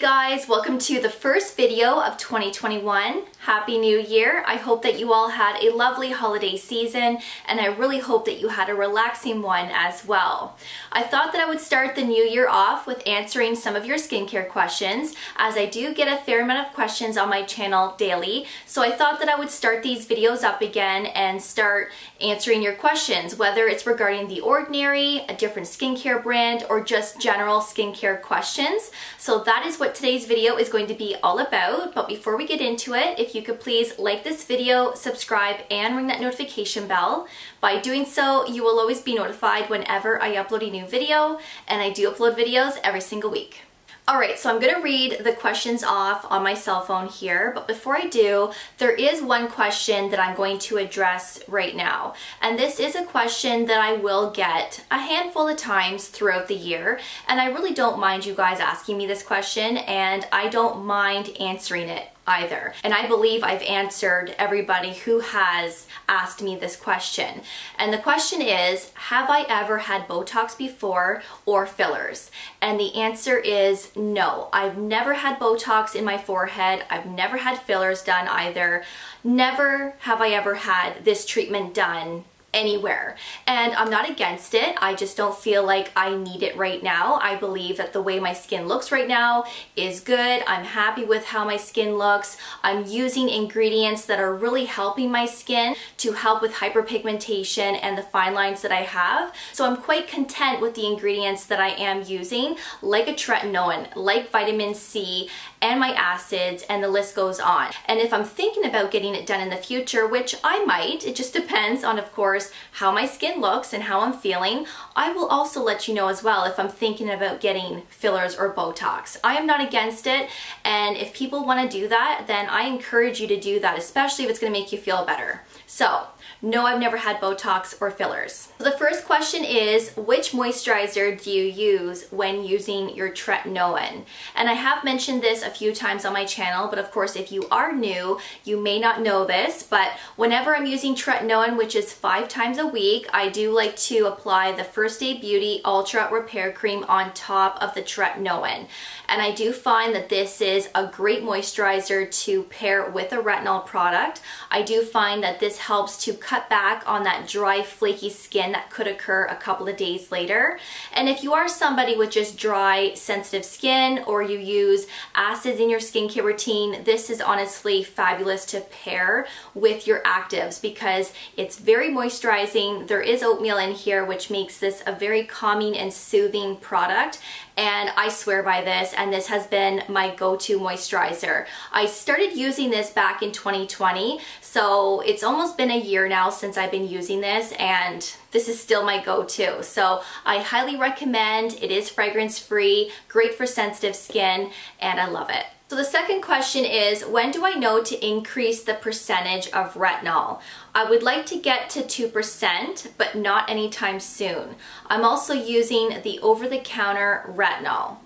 guys, welcome to the first video of 2021. Happy New Year. I hope that you all had a lovely holiday season and I really hope that you had a relaxing one as well. I thought that I would start the new year off with answering some of your skincare questions, as I do get a fair amount of questions on my channel daily. So I thought that I would start these videos up again and start answering your questions, whether it's regarding The Ordinary, a different skincare brand, or just general skincare questions. So that is what today's video is going to be all about. But before we get into it, if you could please like this video, subscribe, and ring that notification bell. By doing so, you will always be notified whenever I upload a new video, and I do upload videos every single week. Alright, so I'm going to read the questions off on my cell phone here, but before I do, there is one question that I'm going to address right now. And this is a question that I will get a handful of times throughout the year, and I really don't mind you guys asking me this question, and I don't mind answering it either. And I believe I've answered everybody who has asked me this question. And the question is, have I ever had Botox before or fillers? And the answer is no. I've never had Botox in my forehead. I've never had fillers done either. Never have I ever had this treatment done anywhere. And I'm not against it. I just don't feel like I need it right now. I believe that the way my skin looks right now is good. I'm happy with how my skin looks. I'm using ingredients that are really helping my skin to help with hyperpigmentation and the fine lines that I have. So I'm quite content with the ingredients that I am using, like a tretinoin, like vitamin C, and my acids, and the list goes on. And if I'm thinking about getting it done in the future, which I might, it just depends on, of course, how my skin looks and how I'm feeling, I will also let you know as well if I'm thinking about getting fillers or Botox. I am not against it, and if people want to do that, then I encourage you to do that, especially if it's going to make you feel better. So, no, I've never had Botox or fillers. So the first question is, which moisturizer do you use when using your tretinoin? And I have mentioned this a few times on my channel, but of course if you are new, you may not know this, but whenever I'm using tretinoin, which is 5 times a week, I do like to apply the First Day Beauty Ultra Repair Cream on top of the tretinoin. And I do find that this is a great moisturizer to pair with a retinol product. I do find that this helps to cut back on that dry, flaky skin that could occur a couple of days later. And if you are somebody with just dry, sensitive skin, or you use acids in your skincare routine, this is honestly fabulous to pair with your actives because it's very moisturizing. There is oatmeal in here, which makes this a very calming and soothing product. And I swear by this, and this has been my go-to moisturizer. I started using this back in 2020, so it's almost been a year now since I've been using this, and this is still my go-to. So I highly recommend. It is fragrance-free, great for sensitive skin, and I love it. So the second question is, when do I know to increase the percentage of retinol? I would like to get to 2%, but not anytime soon. I'm also using the over-the-counter retinol.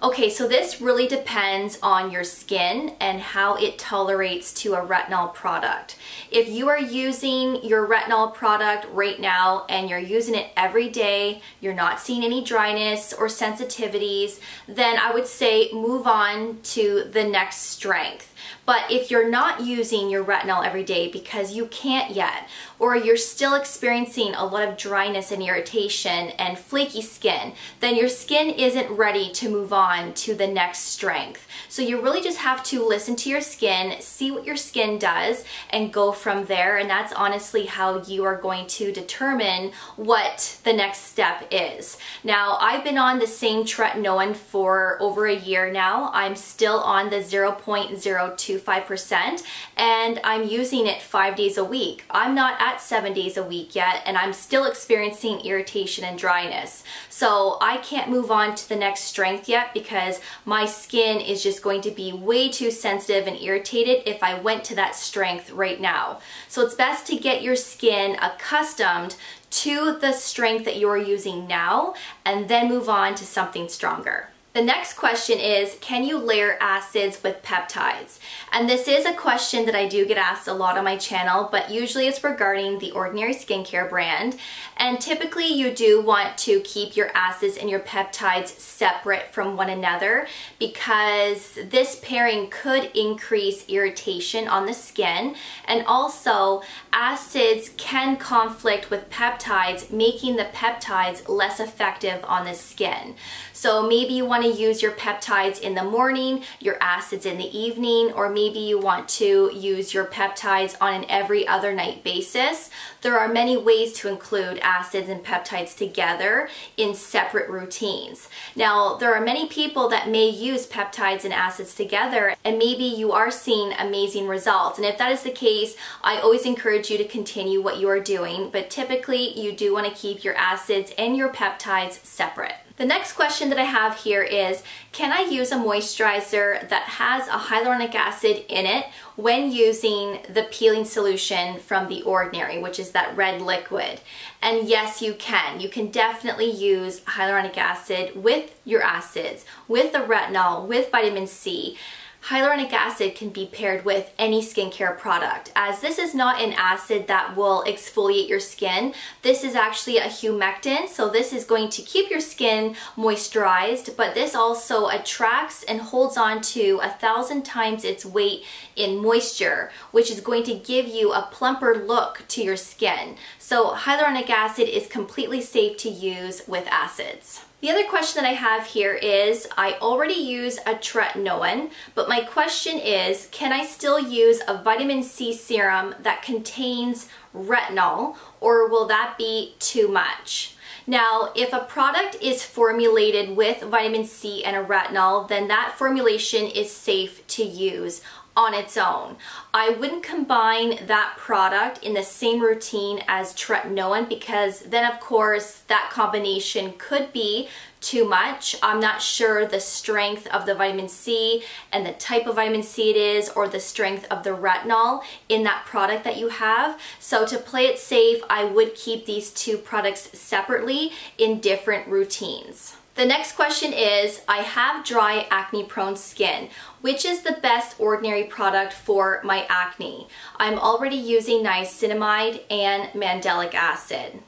Okay, so this really depends on your skin and how it tolerates to a retinol product. If you are using your retinol product right now and you're using it every day, you're not seeing any dryness or sensitivities, then I would say move on to the next strength. But if you're not using your retinol every day because you can't yet, or you're still experiencing a lot of dryness and irritation and flaky skin, then your skin isn't ready to move on to the next strength. So you really just have to listen to your skin, see what your skin does, and go from there. And that's honestly how you are going to determine what the next step is. Now, I've been on the same tretinoin for over a year now. I'm still on the 0.025%, and I'm using it 5 days a week. I'm not at 7 days a week yet, and I'm still experiencing irritation and dryness. So I can't move on to the next strength yet because my skin is just going to be way too sensitive and irritated if I went to that strength right now. So it's best to get your skin accustomed to the strength that you're using now and then move on to something stronger. The next question is, can you layer acids with peptides? And this is a question that I do get asked a lot on my channel, but usually it's regarding the Ordinary skincare brand. And typically you do want to keep your acids and your peptides separate from one another because this pairing could increase irritation on the skin. And also acids can conflict with peptides, making the peptides less effective on the skin. So maybe you want to use your peptides in the morning, your acids in the evening, or maybe you want to use your peptides on an every other night basis. There are many ways to include acids and peptides together in separate routines. Now, there are many people that may use peptides and acids together, and maybe you are seeing amazing results. And if that is the case, I always encourage you to continue what you are doing, but typically you do want to keep your acids and your peptides separate. The next question that I have here is, can I use a moisturizer that has a hyaluronic acid in it when using the peeling solution from The Ordinary, which is that red liquid? And yes, you can. You can definitely use hyaluronic acid with your acids, with the retinol, with vitamin C. Hyaluronic acid can be paired with any skincare product. As this is not an acid that will exfoliate your skin, this is actually a humectant, so this is going to keep your skin moisturized, but this also attracts and holds on to 1,000 times its weight in moisture, which is going to give you a plumper look to your skin. So hyaluronic acid is completely safe to use with acids. The other question that I have here is, I already use a tretinoin, but my question is, can I still use a vitamin C serum that contains retinol, or will that be too much? Now, if a product is formulated with vitamin C and a retinol, then that formulation is safe to use on its own. I wouldn't combine that product in the same routine as tretinoin, because then of course that combination could be too much. I'm not sure the strength of the vitamin C and the type of vitamin C it is, or the strength of the retinol in that product that you have. So to play it safe, I would keep these two products separately in different routines. The next question is, I have dry acne prone skin. Which is the best Ordinary product for my acne? I'm already using niacinamide and mandelic acid.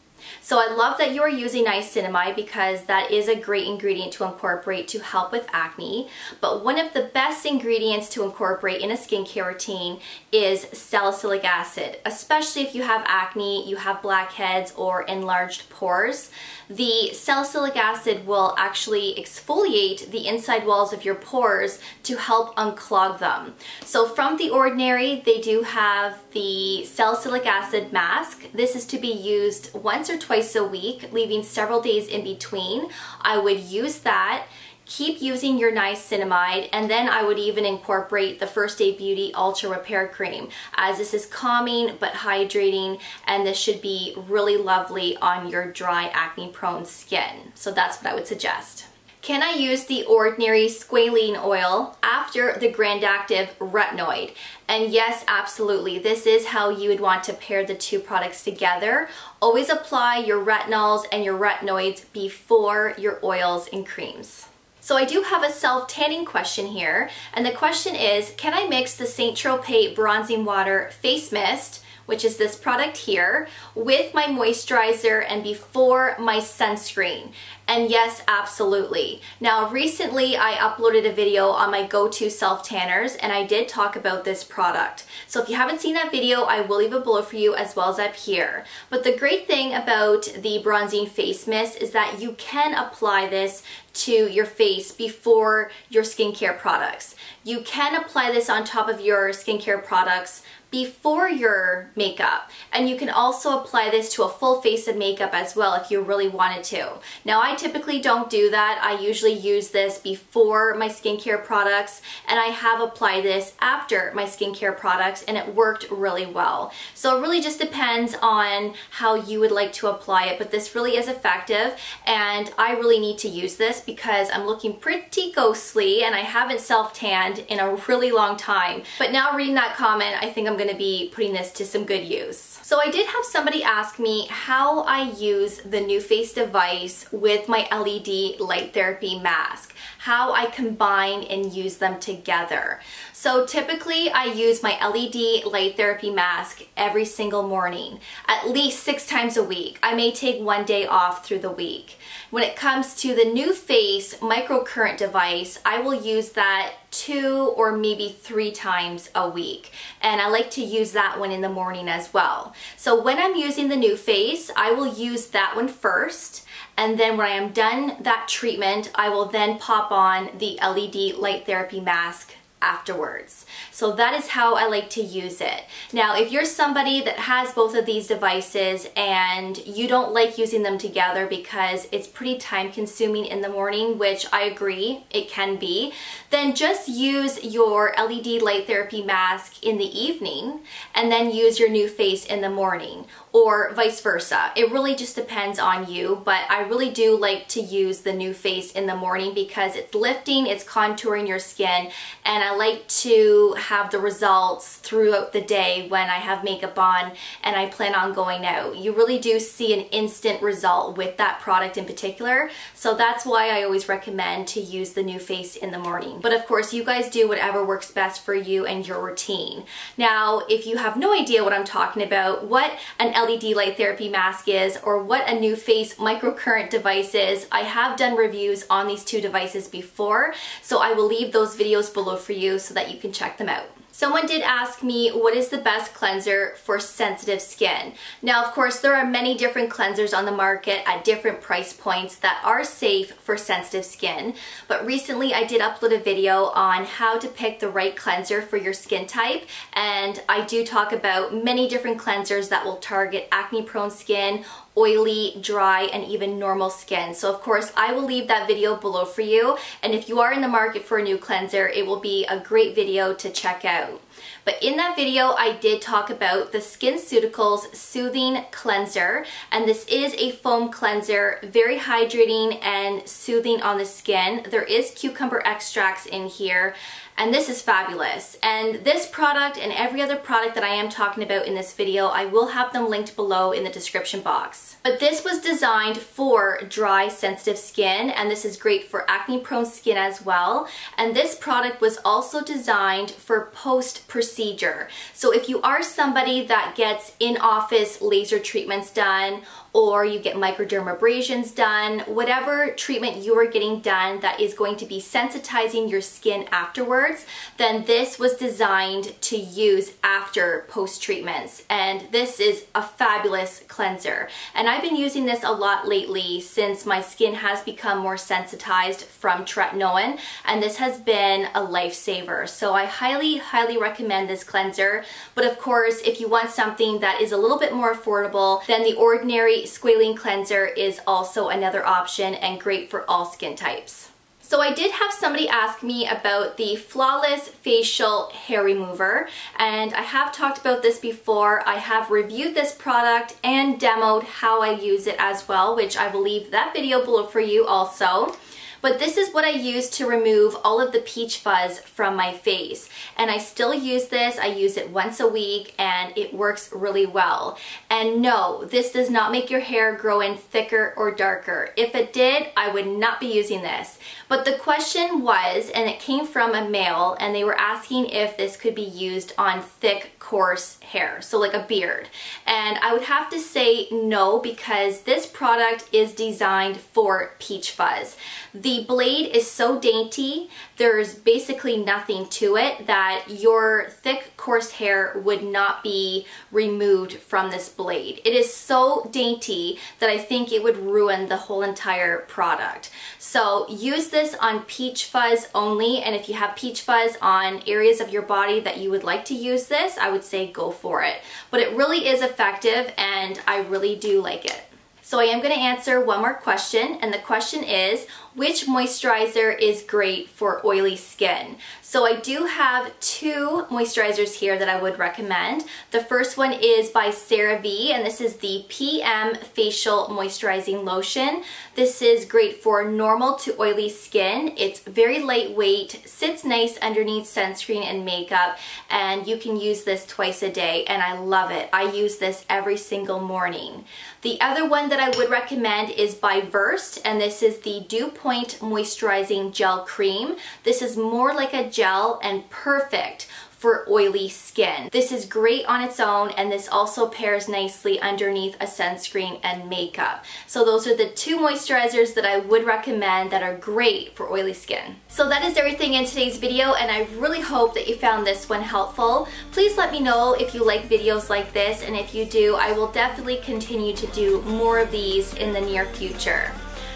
So I love that you are using niacinamide because that is a great ingredient to incorporate to help with acne. But one of the best ingredients to incorporate in a skincare routine is salicylic acid, especially if you have acne, you have blackheads or enlarged pores. The salicylic acid will actually exfoliate the inside walls of your pores to help unclog them. So from The Ordinary, they do have the salicylic acid mask. This is to be used once or twice a week, leaving several days in between. I would use that. Keep using your niacinamide, and then I would even incorporate the First Aid Beauty Ultra Repair Cream, as this is calming but hydrating, and this should be really lovely on your dry acne prone skin. So that's what I would suggest. Can I use The Ordinary squalene oil after the Grand Active retinoid? And yes, absolutely. This is how you would want to pair the two products together. Always apply your retinols and your retinoids before your oils and creams. So I do have a self-tanning question here, and the question is, can I mix the St. Tropez Bronzing Water Face Mist, which is this product here, with my moisturizer and before my sunscreen? And yes, absolutely. Now recently I uploaded a video on my go-to self-tanners, and I did talk about this product. So if you haven't seen that video, I will leave it below for you as well as up here. But the great thing about the Bronzing Face Mist is that you can apply this to your face before your skincare products. You can apply this on top of your skincare products before your makeup, and you can also apply this to a full face of makeup as well if you really wanted to. Now I typically don't do that. I usually use this before my skincare products, and I have applied this after my skincare products, and it worked really well. So it really just depends on how you would like to apply it, but this really is effective, and I really need to use this because I'm looking pretty ghostly and I haven't self-tanned in a really long time. But now reading that comment, I think I'm going to be putting this to some good use. So I did have somebody ask me how I use the NuFace device with my LED Light Therapy Mask, how I combine and use them together. So typically I use my LED Light Therapy Mask every single morning, at least 6 times a week. I may take one day off through the week. When it comes to the NuFace microcurrent device, I will use that 2 or maybe 3 times a week. And I like to use that one in the morning as well. So when I'm using the NuFace, I will use that one first. And then when I am done that treatment, I will then pop on the LED Light Therapy Mask afterwards. So that is how I like to use it. Now, if you're somebody that has both of these devices and you don't like using them together because it's pretty time consuming in the morning, which I agree it can be, then just use your LED Light Therapy Mask in the evening and then use your NuFace in the morning, or vice versa. It really just depends on you, but I really do like to use the NuFace in the morning because it's lifting, it's contouring your skin, and I like to have the results throughout the day when I have makeup on and I plan on going out. You really do see an instant result with that product in particular, so that's why I always recommend to use the NuFace in the morning. But of course, you guys do whatever works best for you and your routine. Now, if you have no idea what I'm talking about, what an LED Light Therapy Mask is, or what a NuFace microcurrent device is, I have done reviews on these 2 devices before, so I will leave those videos below for you so that you can check them out. Someone did ask me, what is the best cleanser for sensitive skin? Now, of course, there are many different cleansers on the market at different price points that are safe for sensitive skin. But recently I did upload a video on how to pick the right cleanser for your skin type. And I do talk about many different cleansers that will target acne-prone skin, oily, dry, and even normal skin. So of course, I will leave that video below for you. And if you are in the market for a new cleanser, it will be a great video to check out. But in that video, I did talk about the Skinceuticals Soothing Cleanser, and this is a foam cleanser, very hydrating and soothing on the skin. There is cucumber extracts in here, and this is fabulous. And this product and every other product that I am talking about in this video, I will have them linked below in the description box. But this was designed for dry, sensitive skin, and this is great for acne-prone skin as well. And this product was also designed for post-procedure. So if you are somebody that gets in-office laser treatments done, or you get microdermabrasions done, whatever treatment you are getting done that is going to be sensitizing your skin afterwards, then this was designed to use after post-treatments. And this is a fabulous cleanser. And I've been using this a lot lately since my skin has become more sensitized from tretinoin, and this has been a lifesaver. So I highly, highly recommend this cleanser. But of course, if you want something that is a little bit more affordable, then the ordinary squalene cleanser is also another option and great for all skin types. So I did have somebody ask me about the Flawless Facial Hair Remover, and I have talked about this before. I have reviewed this product and demoed how I use it as well, which I will leave that video below for you also. But this is what I use to remove all of the peach fuzz from my face. And I still use this. I use it once a week and it works really well. And no, this does not make your hair grow in thicker or darker. If it did, I would not be using this. But the question was, and it came from a male, and they were asking if this could be used on thick, coarse hair, so like a beard. And I would have to say no, because this product is designed for peach fuzz. The blade is so dainty, there's basically nothing to it, that your thick, coarse hair would not be removed from this blade. It is so dainty that I think it would ruin the whole entire product. So use this on peach fuzz only, and if you have peach fuzz on areas of your body that you would like to use this, I would say go for it. But it really is effective and I really do like it. So I am going to answer one more question, and the question is, which moisturizer is great for oily skin. So I do have two moisturizers here that I would recommend. The first one is by Cerave, and this is the PM Facial Moisturizing Lotion. This is great for normal to oily skin. It's very lightweight, sits nice underneath sunscreen and makeup, and you can use this twice a day, and I love it. I use this every single morning. The other one that I would recommend is by Versed, and this is the Dew Point Moisturizing Gel Cream. This is more like a gel and perfect for oily skin. This is great on its own, and this also pairs nicely underneath a sunscreen and makeup. So those are the two moisturizers that I would recommend that are great for oily skin. So that is everything in today's video, and I really hope that you found this one helpful. Please let me know if you like videos like this, and if you do, I will definitely continue to do more of these in the near future.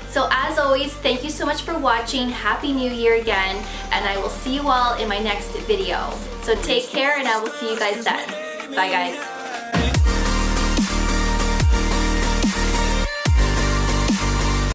So as always, thank you so much for watching. Happy New Year again, and I will see you all in my next video. So take care, and I will see you guys then. Bye guys.